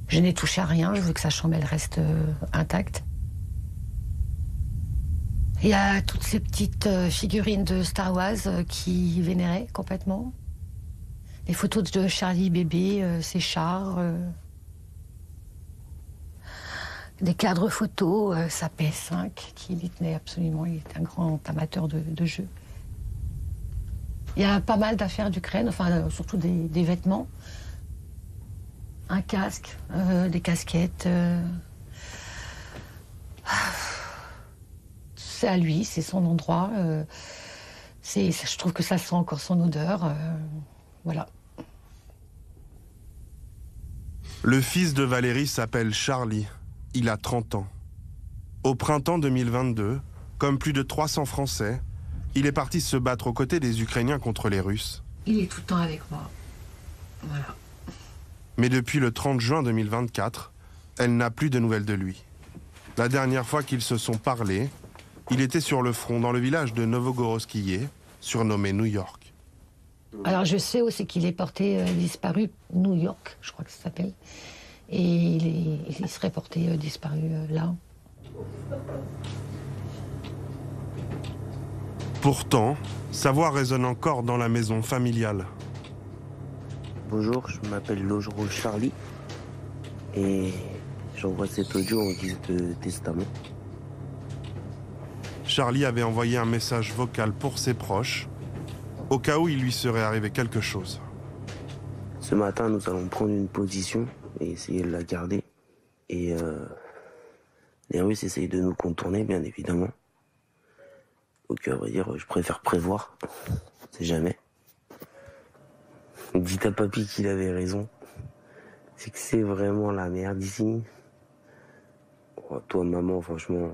Je n'ai touché à rien, je veux que sa chambre elle reste intacte. Il y a toutes ces petites figurines de Star Wars qui vénéraient complètement. Les photos de Charlie bébé, ses chars, des cadres photos, sa PS5 qu'il y tenait absolument, il était un grand amateur de jeux. Il y a pas mal d'affaires d'Ukraine, enfin surtout des vêtements, un casque, des casquettes. C'est à lui, c'est son endroit. Je trouve que ça sent encore son odeur. Voilà. Le fils de Valérie s'appelle Charlie. Il a 30 ans. Au printemps 2022, comme plus de 300 Français, il est parti se battre aux côtés des Ukrainiens contre les Russes. Il est tout le temps avec moi. Voilà. Mais depuis le 30 juin 2024, elle n'a plus de nouvelles de lui. La dernière fois qu'ils se sont parlé, il était sur le front dans le village de Novogorodiye, surnommé New York. Alors je sais aussi qu'il est porté disparu New York, je crois que ça s'appelle. Et il serait porté disparu là. Pourtant, sa voix résonne encore dans la maison familiale. Bonjour, je m'appelle Lojro Charlie et j'envoie cet audio en guise de testament. Charlie avait envoyé un message vocal pour ses proches, au cas où il lui serait arrivé quelque chose. Ce matin, nous allons prendre une position et essayer de la garder. Et les Russes essayent de nous contourner, bien évidemment. Donc, on va dire, je préfère prévoir. On sait jamais. Dites à papy qu'il avait raison. C'est que c'est vraiment la merde ici. Oh, toi, maman, franchement...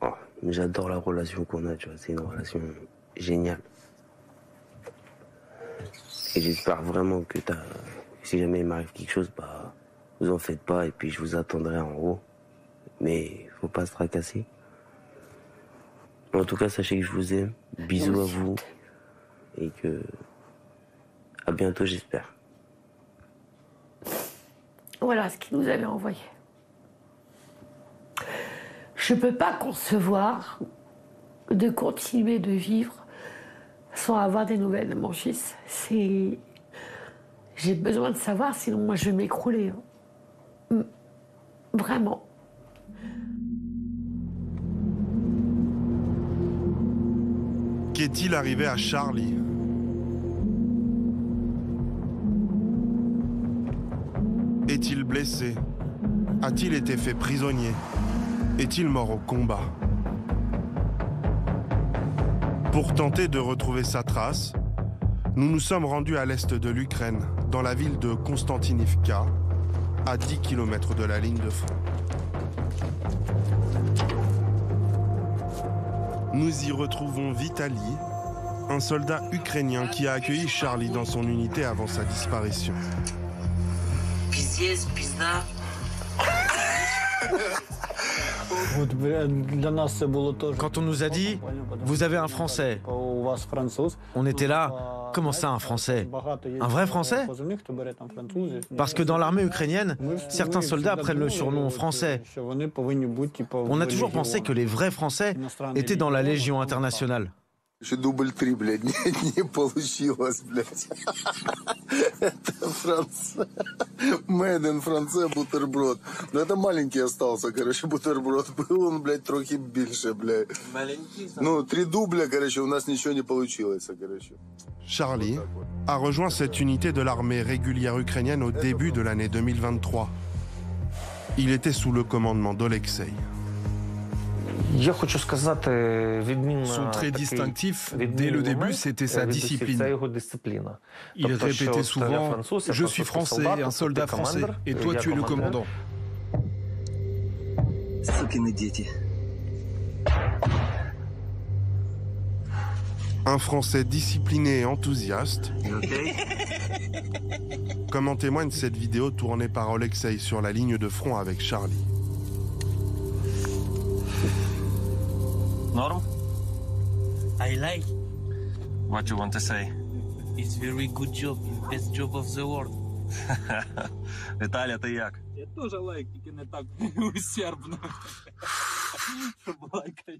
Oh, j'adore la relation qu'on a, tu vois. C'est une relation géniale. Et j'espère vraiment que si jamais il m'arrive quelque chose, bah, vous en faites pas et puis je vous attendrai en haut. Mais faut pas se tracasser. En tout cas, sachez que je vous aime. Bisous à vous. Et que... à bientôt, j'espère. Voilà ce qu'il nous avait envoyé. Je ne peux pas concevoir de continuer de vivre sans avoir des nouvelles de mon fils. J'ai besoin de savoir, sinon moi je vais m'écrouler. Vraiment. Qu'est-il arrivé à Charlie ? Est-il blessé ? A-t-il été fait prisonnier ? Est-il mort au combat ? Pour tenter de retrouver sa trace, nous nous sommes rendus à l'est de l'Ukraine, dans la ville de Konstantinivka, à 10 km de la ligne de front. Nous y retrouvons Vitali, un soldat ukrainien qui a accueilli Charlie dans son unité avant sa disparition. Quand on nous a dit « Vous avez un Français », on était là « Comment ça, un Français ? Un vrai Français ?» Parce que dans l'armée ukrainienne, certains soldats prennent le surnom français. On a toujours pensé que les vrais Français étaient dans la Légion internationale. Дубль 3, блядь, не получилось, блядь. Это Франция. Made in France бутерброд. Но это маленький остался, короче, бутерброд. Был он, блядь, трохи більше, блядь. Маленький? Ну, 3 дубля, короче, у нас ничего не получилось, короче. Charlie a rejoint cette unité de l'armée régulière ukrainienne au début de l'année 2023. Il était sous le commandement d'Olexei. Son trait distinctif, dès le début, c'était sa discipline. Il répétait souvent « Je suis français, un soldat français, et toi tu es le commandant ». Un Français discipliné et enthousiaste, comme en témoigne cette vidéo tournée par Olexei sur la ligne de front avec Charlie. Norm? I like. What you want to say? It's very good job, best job of the world. Віталя, ти як? Я тоже лайк, тільки не так усердно. Щоб лайкає.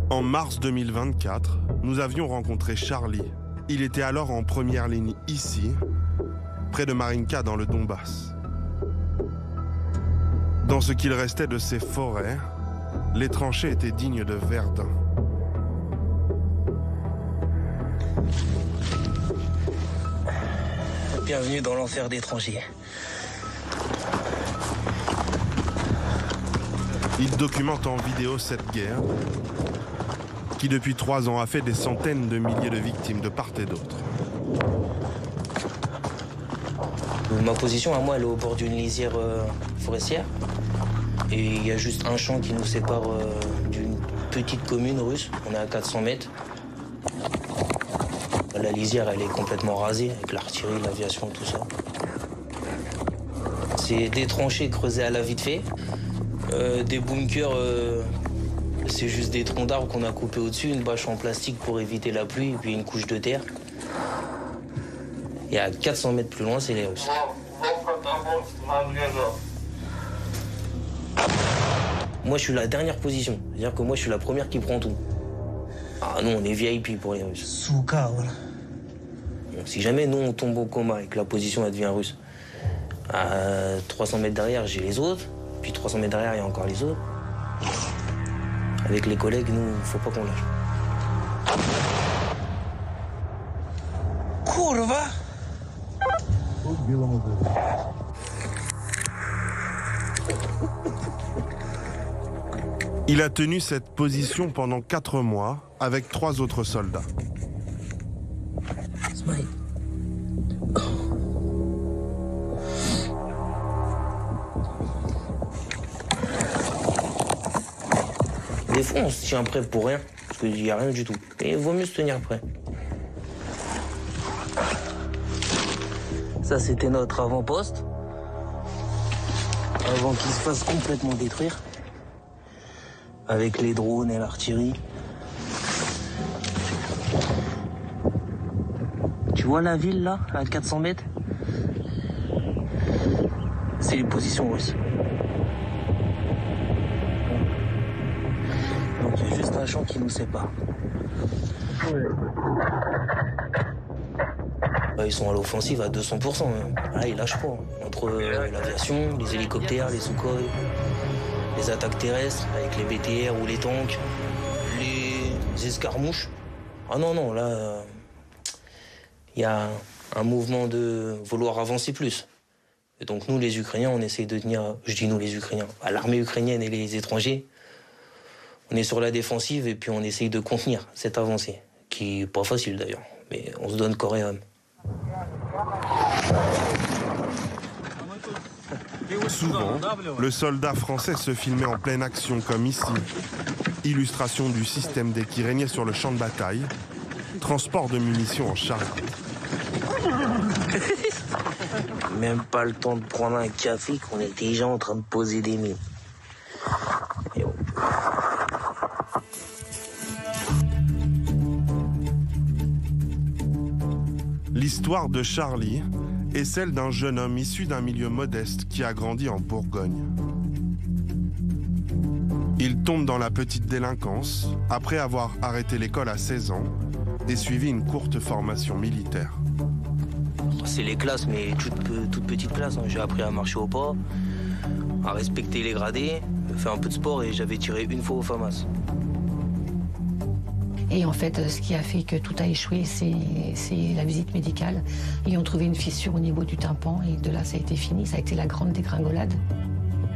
En mars 2024, nous avions rencontré Charlie. Il était alors en première ligne ici, près de Marinka dans le Donbass. Dans ce qu'il restait de ces forêts, les tranchées étaient dignes de Verdun. Bienvenue dans l'enfer des tranchées. Il documente en vidéo cette guerre, qui depuis 3 ans a fait des centaines de milliers de victimes de part et d'autre. Ma position à moi, elle est au bord d'une lisière forestière. Et il y a juste un champ qui nous sépare d'une petite commune russe. On est à 400 mètres. La lisière, elle est complètement rasée avec l'artillerie, l'aviation, tout ça. C'est des tranchées creusées à la vite fait. Des bunkers, c'est juste des troncs d'arbres qu'on a coupés au-dessus, une bâche en plastique pour éviter la pluie, et puis une couche de terre. Et à 400 mètres plus loin, c'est les Russes. Moi, je suis la dernière position. C'est-à-dire que moi, je suis la première qui prend tout. Ah non, on est VIP pour les Russes. Сука, voilà. Donc, si jamais nous, on tombe au coma et que la position, elle devient russe, à 300 mètres derrière, j'ai les autres. Puis 300 mètres derrière, il y a encore les autres. Avec les collègues, nous, faut pas qu'on lâche. Kurva! Il a tenu cette position pendant 4 mois avec 3 autres soldats. Smile. Des fois, on se tient prêt pour rien, parce qu'il n'y a rien du tout. Et il vaut mieux se tenir prêt. Ça, c'était notre avant-poste. Avant qu'il se fasse complètement détruire. Avec les drones et l'artillerie. Tu vois la ville, là, à 400 mètres? C'est les positions russes. Donc il y a juste un champ qui nous sépare. Ils sont à l'offensive à 200%. Là, ils lâchent pas. Entre l'aviation, les hélicoptères, les Sukhoi, les attaques terrestres avec les BTR ou les tanks, les escarmouches. Ah non, non, là, il y a un mouvement de vouloir avancer plus. Et donc nous, les Ukrainiens, on essaye de tenir, je dis nous les Ukrainiens, l'armée ukrainienne et les étrangers, on est sur la défensive et puis on essaye de contenir cette avancée, qui n'est pas facile d'ailleurs, mais on se donne corps et âme. Souvent, le soldat français se filmait en pleine action comme ici. Illustration du système D qui régnait sur le champ de bataille. Transport de munitions en charrette. Même pas le temps de prendre un café qu'on était déjà en train de poser des mines. L'histoire de Charlie est celle d'un jeune homme issu d'un milieu modeste qui a grandi en Bourgogne. Il tombe dans la petite délinquance après avoir arrêté l'école à 16 ans et suivi une courte formation militaire. C'est les classes, mais toute petite classe. J'ai appris à marcher au pas, à respecter les gradés, faire un peu de sport et j'avais tiré une fois au FAMAS. Et en fait, ce qui a fait que tout a échoué, c'est la visite médicale. Ils ont trouvé une fissure au niveau du tympan et de là, ça a été fini. Ça a été la grande dégringolade.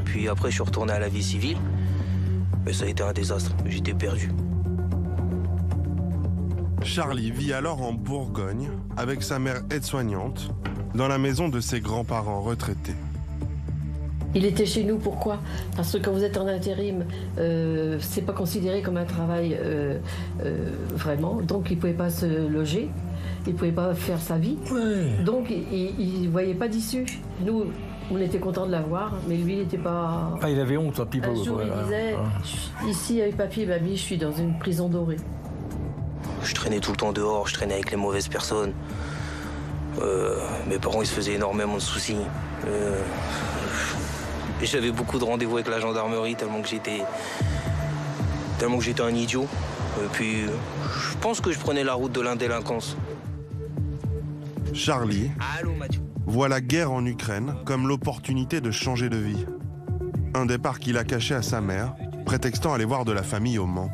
Puis après, je suis retourné à la vie civile. Mais ça a été un désastre. J'étais perdu. Charlie vit alors en Bourgogne avec sa mère aide-soignante dans la maison de ses grands-parents retraités. Il était chez nous, pourquoi? Parce que quand vous êtes en intérim, c'est pas considéré comme un travail vraiment. Donc il pouvait pas se loger, il pouvait pas faire sa vie. Ouais. Donc il voyait pas d'issue. Nous, on était contents de l'avoir, mais lui, il n'était pas... Ah, il avait honte, Pipo. Un jour, il disait, ici, avec papier et mamie, je suis dans une prison dorée. Je je traînais tout le temps dehors, je traînais avec les mauvaises personnes. Mes parents, ils se faisaient énormément de soucis. J'avais beaucoup de rendez-vous avec la gendarmerie tellement que j'étais un idiot. Et puis, je pense que je prenais la route de l'indélinquance. Charlie voit la guerre en Ukraine comme l'opportunité de changer de vie. Un départ qu'il a caché à sa mère, prétextant aller voir de la famille au Mans.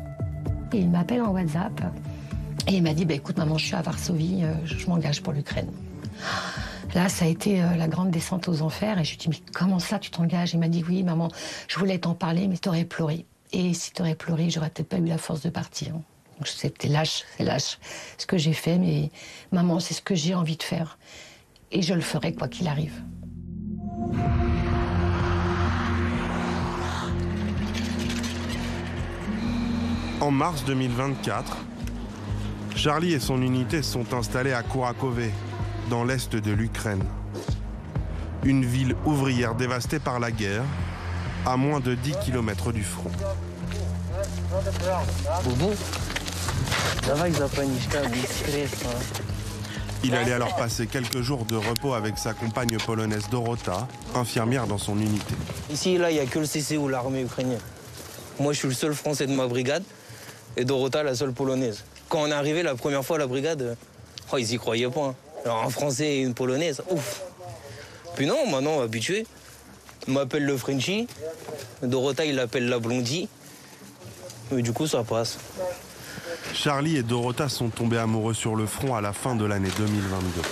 Et il m'appelle en WhatsApp et il m'a dit écoute maman, je suis à Varsovie, je m'engage pour l'Ukraine. Là, ça a été la grande descente aux enfers et je lui ai dit mais comment ça tu t'engages? Il m'a dit oui maman, je voulais t'en parler mais t'aurais pleuré. Et si t'aurais pleuré, j'aurais peut-être pas eu la force de partir. Donc c'était lâche, c'est lâche ce que j'ai fait, mais maman, c'est ce que j'ai envie de faire. Et je le ferai quoi qu'il arrive. En mars 2024, Charlie et son unité sont installés à Kourakové, dans l'est de l'Ukraine. Une ville ouvrière dévastée par la guerre, à moins de 10 km du front. Il allait alors passer quelques jours de repos avec sa compagne polonaise Dorota, infirmière dans son unité. Ici, là, il n'y a que le CCU, l'armée ukrainienne. Moi, je suis le seul Français de ma brigade et Dorota, la seule Polonaise. Quand on est arrivé la première fois à la brigade, ils y croyaient pas. Hein. Alors, un Français et une Polonaise, ouf. Puis non, maintenant, habitué. Il m'appelle le Frenchie. Dorota, il l'appelle la Blondie. Mais du coup, ça passe. Charlie et Dorota sont tombés amoureux sur le front à la fin de l'année 2022.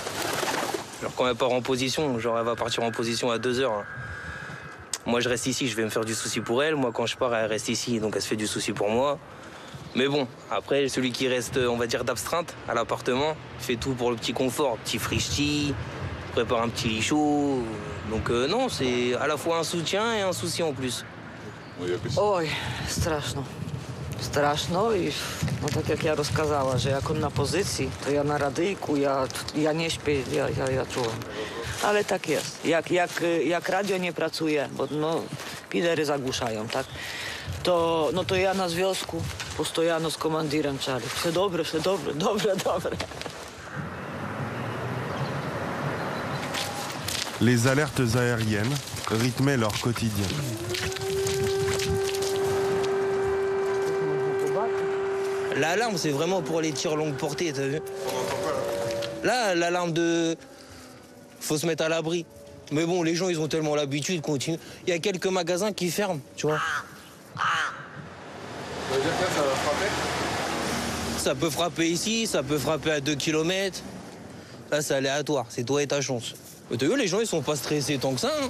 Alors, quand elle part en position, genre, elle va partir en position à 2 heures. Hein. Moi, je reste ici, je vais me faire du souci pour elle. Moi, quand je pars, elle reste ici, donc elle se fait du souci pour moi. Mais bon, après, celui qui reste, on va dire, d'astreinte à l'appartement, fait tout pour le petit confort. Petit frichti, prépare un petit lit chaud. Donc non, c'est à la fois un soutien et un souci en plus. Oj, straszno. Straszno i no tak jak ja rozkazała, że jak on na pozycji, to ja na radyjku, ja nie śpię, ja czułam. Ale tak jest. Jak radio nie pracuje, bo no pidery zagłuszają, tak? To, no to ja na związku postojano z komandirem czali. Все dobre, dobre. Les alertes aériennes rythmaient leur quotidien. L'alarme, c'est vraiment pour les tirs longue portée, t'as vu? Là, l'alarme de... Faut se mettre à l'abri. Mais bon, les gens, ils ont tellement l'habitude, continuent. Il y a quelques magasins qui ferment, tu vois. Ça veut dire que là, ça va frapper? Ça peut frapper ici, ça peut frapper à 2 km. Là, c'est aléatoire, c'est toi et ta chance. Mais t'as vu, les gens, ils sont pas stressés tant que ça. Hein.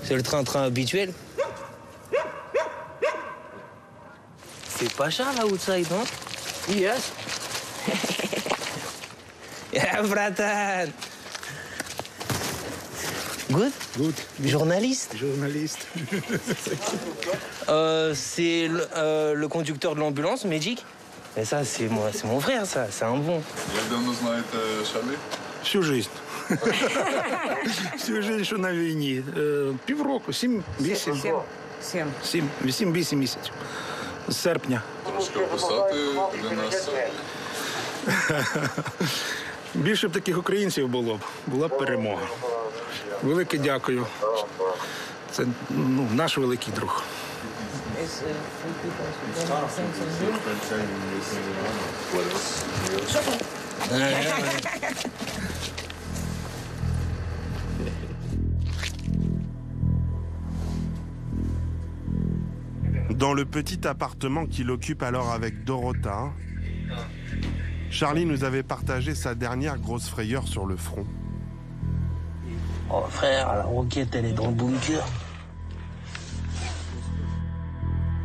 C'est le train-train habituel. C'est pas cher, là, outside, non? Yes. Yeah, bratan. Good? Good. Journaliste? Journaliste. C'est le conducteur de l'ambulance, Magic. Et ça, c'est mon frère, ça. C'est un bon. Як давно знаєте Шарлі? Всю жизнь. Всю жизнь, що на війні. Півроку, 7-8 місяців. З серпня. Трошки описати для нас. Більше б таких українців було б. Була б перемога. Велике дякую. Це наш великий друг. Dans le petit appartement qu'il occupe alors avec Dorota, Charlie nous avait partagé sa dernière grosse frayeur sur le front. Oh frère, la roquette, elle est dans le bunker.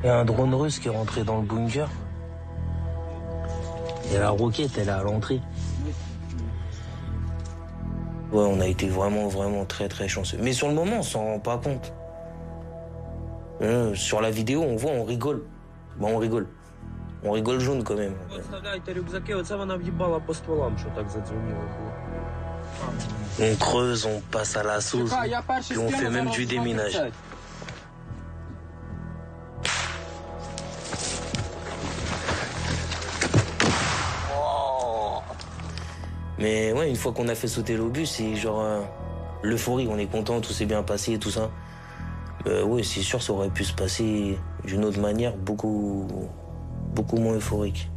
Il y a un drone russe qui est rentré dans le bunker. Et la roquette, elle est à l'entrée. Ouais, on a été vraiment très chanceux. Mais sur le moment, on s'en rend pas compte. Sur la vidéo, on voit, on rigole. Bon, on rigole. On rigole jaune quand même. On creuse, on passe à la sauce, puis on fait même du déminage. Mais ouais, une fois qu'on a fait sauter l'obus, c'est genre l'euphorie, on est content, tout s'est bien passé, tout ça. Oui, c'est sûr, ça aurait pu se passer d'une autre manière, beaucoup moins euphorique.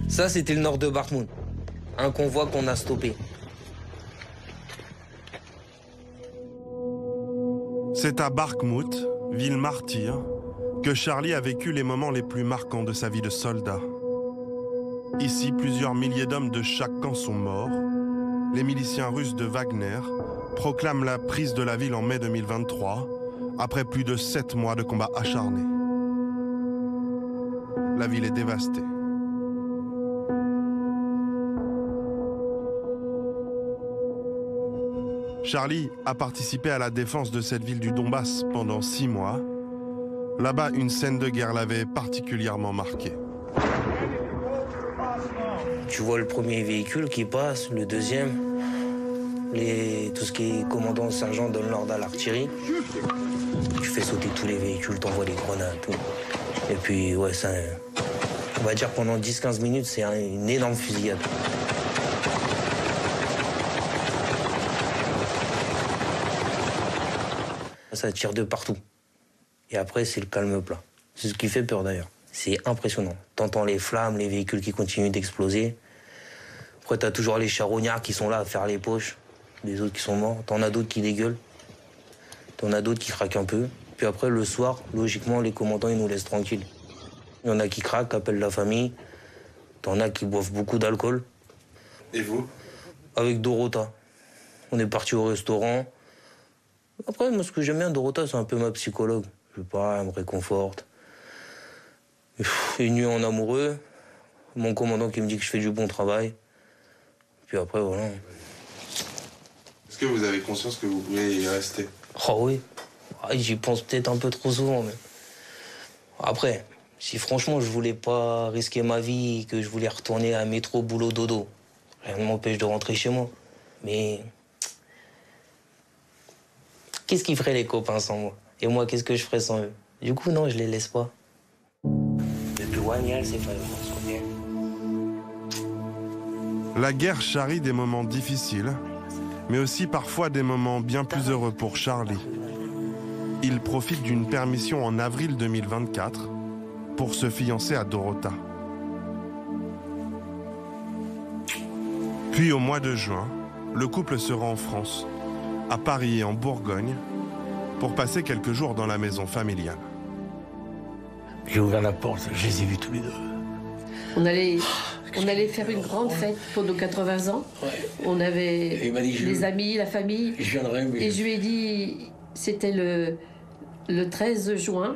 Ça, c'était le nord de Bakhmout. Un convoi qu'on a stoppé. C'est à Bakhmout, ville martyre, que Charlie a vécu les moments les plus marquants de sa vie de soldat. Ici, plusieurs milliers d'hommes de chaque camp sont morts. Les miliciens russes de Wagner proclament la prise de la ville en mai 2023, après plus de 7 mois de combats acharnés. La ville est dévastée. Charlie a participé à la défense de cette ville du Donbass pendant 6 mois. Là-bas, une scène de guerre l'avait particulièrement marqué. Tu vois le premier véhicule qui passe, le deuxième, tout ce qui est commandant, sergent donne l'ordre à l'artillerie. Tu fais sauter tous les véhicules, t'envoies des grenades, tout. Et puis, ouais, ça, on va dire pendant 10-15 minutes, c'est une énorme fusillade. Ça tire de partout. Et après, c'est le calme plat. C'est ce qui fait peur d'ailleurs. C'est impressionnant. T'entends les flammes, les véhicules qui continuent d'exploser. Après, t'as toujours les charognards qui sont là à faire les poches. Les autres qui sont morts. T'en as d'autres qui dégueulent. T'en as d'autres qui craquent un peu. Puis après, le soir, logiquement, les commandants, ils nous laissent tranquilles. Il y en a qui craquent, appellent la famille. T'en as qui boivent beaucoup d'alcool. Et vous? Avec Dorota. On est parti au restaurant. Après, moi, ce que j'aime bien, Dorota, c'est un peu ma psychologue. Je sais pas, elle me réconforte. Une nuit en amoureux, mon commandant qui me dit que je fais du bon travail. Puis après, voilà. Est-ce que vous avez conscience que vous pouvez y rester? Oh oui. J'y pense peut-être un peu trop souvent, mais... Après, si franchement je voulais pas risquer ma vie, que je voulais retourner à métro, boulot, dodo, rien ne m'empêche de rentrer chez moi. Mais... qu'est-ce qu'ils feraient les copains sans moi? Et moi, qu'est-ce que je ferais sans eux? Du coup, non, je les laisse pas. La guerre charrie des moments difficiles, mais aussi parfois des moments bien plus heureux pour Charlie. Il profite d'une permission en avril 2024 pour se fiancer à Dorota. Puis au mois de juin, le couple se rend en France, à Paris et en Bourgogne, pour passer quelques jours dans la maison familiale. J'ai ouvert la porte, je les ai vus tous les deux. On allait faire une grande fête pour nos 80 ans. Ouais. On avait les amis, la famille. Et je lui ai dit, c'était le 13 juin,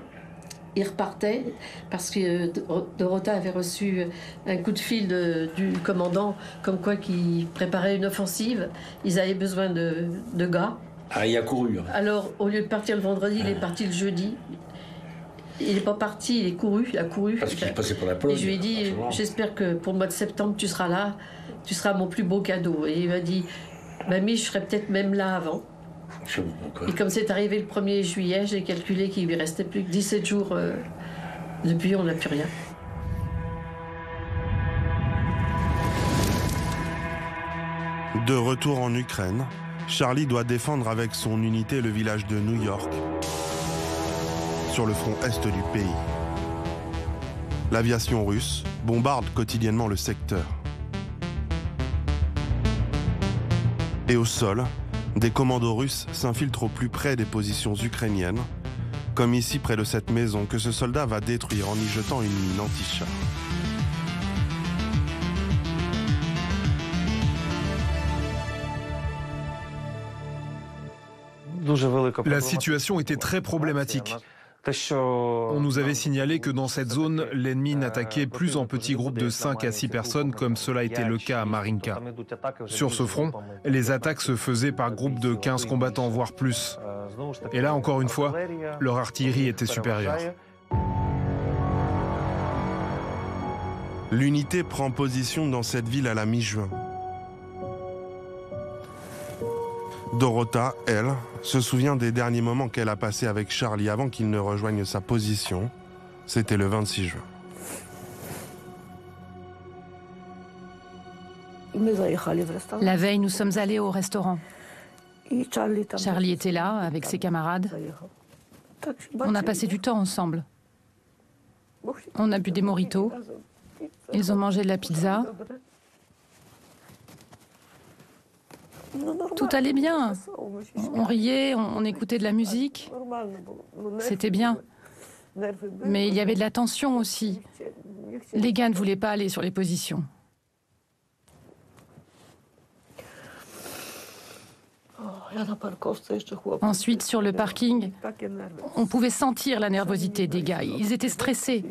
il repartait parce que Dorota avait reçu un coup de fil du commandant comme quoi qu'il préparait une offensive. Ils avaient besoin de gars. Ah, il a couru. Alors, au lieu de partir le vendredi, il est parti le jeudi. Il n'est pas parti, il a couru. Parce qu'il est passé pour la Pologne. Et je lui ai dit, j'espère que pour le mois de septembre, tu seras là, tu seras mon plus beau cadeau. Et il m'a dit, mamie, je serai peut-être même là avant. Et comme c'est arrivé le 1er juillet, j'ai calculé qu'il lui restait plus que 17 jours. Depuis, on n'a plus rien. De retour en Ukraine, Charlie doit défendre avec son unité le village de New York, sur le front est du pays. L'aviation russe bombarde quotidiennement le secteur. Et au sol, des commandos russes s'infiltrent au plus près des positions ukrainiennes, comme ici près de cette maison que ce soldat va détruire en y jetant une mine anti-char. La situation était très problématique. On nous avait signalé que dans cette zone, l'ennemi n'attaquait plus en petits groupes de 5 à 6 personnes comme cela était le cas à Marinka. Sur ce front, les attaques se faisaient par groupes de 15 combattants, voire plus. Et là, encore une fois, leur artillerie était supérieure. L'unité prend position dans cette ville à la mi-juin. Dorota, elle, se souvient des derniers moments qu'elle a passés avec Charlie avant qu'il ne rejoigne sa position. C'était le 26 juin. La veille, nous sommes allés au restaurant. Charlie était là, avec ses camarades. On a passé du temps ensemble. On a bu des mojitos. Ils ont mangé de la pizza. Tout allait bien. On riait, on écoutait de la musique. C'était bien. Mais il y avait de la tension aussi. Les gars ne voulaient pas aller sur les positions. Ensuite, sur le parking, on pouvait sentir la nervosité des gars. Ils étaient stressés.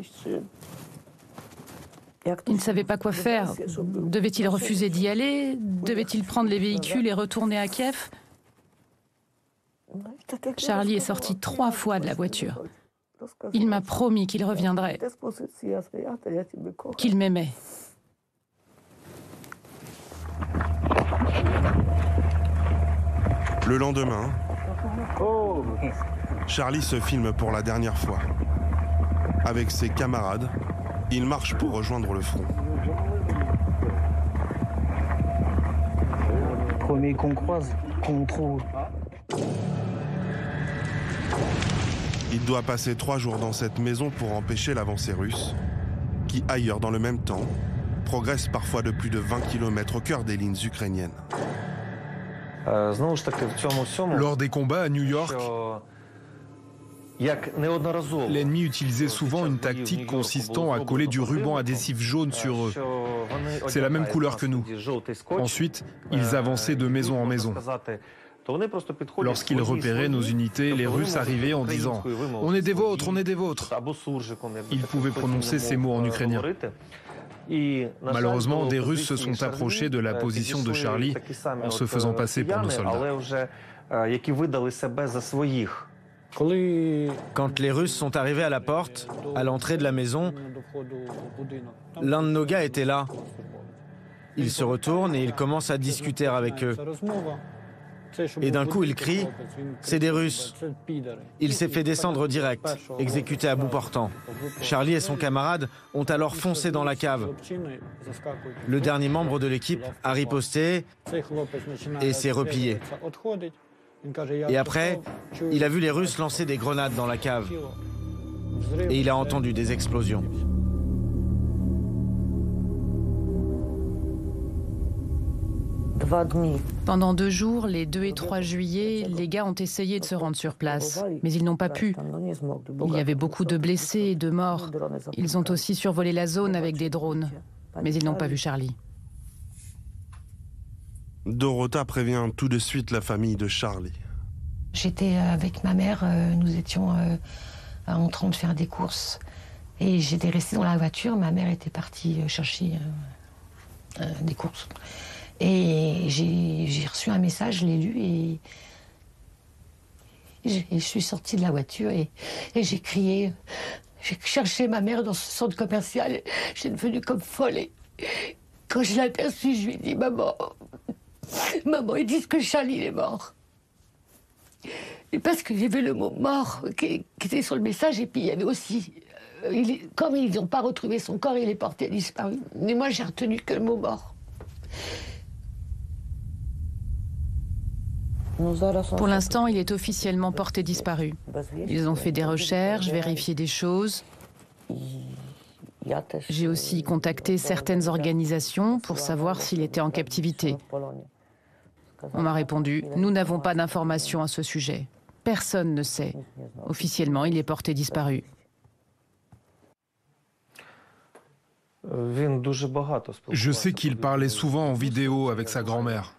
Ils ne savaient pas quoi faire. Devaient-ils refuser d'y aller? Devaient-ils prendre les véhicules et retourner à Kiev? Charlie est sorti 3 fois de la voiture. Il m'a promis qu'il reviendrait, qu'il m'aimait. Le lendemain, Charlie se filme pour la dernière fois. Avec ses camarades, il marche pour rejoindre le front. Premier qu'on croise, qu'on trouve. Il doit passer 3 jours dans cette maison pour empêcher l'avancée russe, qui ailleurs dans le même temps, progresse parfois de plus de 20 km au cœur des lignes ukrainiennes. Lors des combats à New York, l'ennemi utilisait souvent une tactique consistant à coller du ruban adhésif jaune sur eux. C'est la même couleur que nous. Ensuite, ils avançaient de maison en maison. Lorsqu'ils repéraient nos unités, les Russes arrivaient en disant « On est des vôtres, on est des vôtres ». Ils pouvaient prononcer ces mots en ukrainien. Malheureusement, des Russes se sont approchés de la position de Charlie en se faisant passer pour nos soldats. Quand les Russes sont arrivés à la porte, à l'entrée de la maison, l'un de nos gars était là. Il se retourne et il commence à discuter avec eux. Et d'un coup, il crie « C'est des Russes !» Il s'est fait descendre direct, exécuté à bout portant. Charlie et son camarade ont alors foncé dans la cave. Le dernier membre de l'équipe a riposté et s'est replié. Et après, il a vu les Russes lancer des grenades dans la cave. Et il a entendu des explosions. Pendant 2 jours, les 2 et 3 juillet, les gars ont essayé de se rendre sur place, mais ils n'ont pas pu. Il y avait beaucoup de blessés et de morts. Ils ont aussi survolé la zone avec des drones, mais ils n'ont pas vu Charlie. Dorota prévient tout de suite la famille de Charlie. J'étais avec ma mère, nous étions en train de faire des courses. Et j'étais restée dans la voiture, ma mère était partie chercher des courses. Et j'ai reçu un message, je l'ai lu et je suis sortie de la voiture et j'ai crié. J'ai cherché ma mère dans ce centre commercial. J'étais devenue comme folle. Et quand je l'ai aperçue, je lui ai dit « Maman, maman, ils disent que Charlie est mort. » Et parce que j'ai vu le mot « mort » qui était sur le message, et puis il y avait aussi... comme ils n'ont pas retrouvé son corps, il est porté disparu. Mais moi, j'ai retenu que le mot « mort ». Pour l'instant, il est officiellement porté disparu. Ils ont fait des recherches, vérifié des choses. J'ai aussi contacté certaines organisations pour savoir s'il était en captivité. On m'a répondu « Nous n'avons pas d'informations à ce sujet. Personne ne sait. Officiellement, il est porté disparu. » Je sais qu'il parlait souvent en vidéo avec sa grand-mère.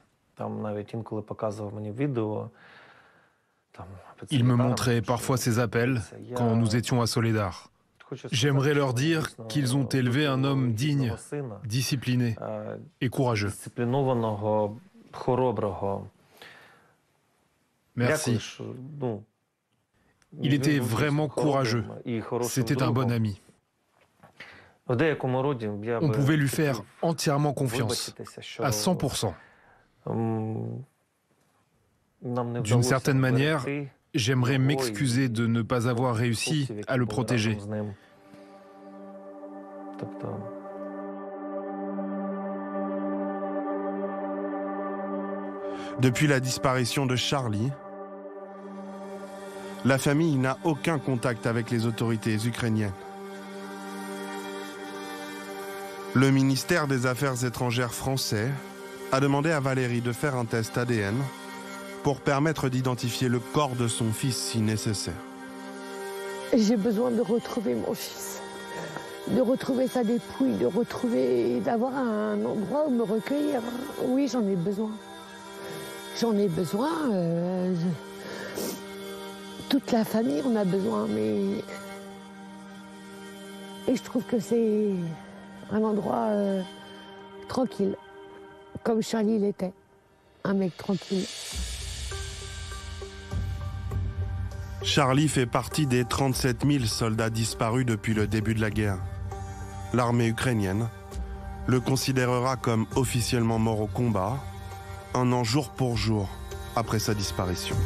Il me montrait parfois ses appels quand nous étions à Soledar. J'aimerais leur dire qu'ils ont élevé un homme digne, discipliné et courageux. Merci. Il était vraiment courageux. C'était un bon ami. On pouvait lui faire entièrement confiance, à 100%. D'une certaine manière, j'aimerais m'excuser de ne pas avoir réussi à le protéger. Depuis la disparition de Charlie, la famille n'a aucun contact avec les autorités ukrainiennes. Le ministère des Affaires étrangères français a demandé à Valérie de faire un test ADN pour permettre d'identifier le corps de son fils si nécessaire. J'ai besoin de retrouver mon fils, de retrouver sa dépouille, d'avoir un endroit où me recueillir. Oui, j'en ai besoin. J'en ai besoin. Toute la famille en a besoin, mais... Et je trouve que c'est un endroit tranquille, comme Charlie l'était, un mec tranquille. Charlie fait partie des 37 000 soldats disparus depuis le début de la guerre. L'armée ukrainienne le considérera comme officiellement mort au combat, un an jour pour jour après sa disparition.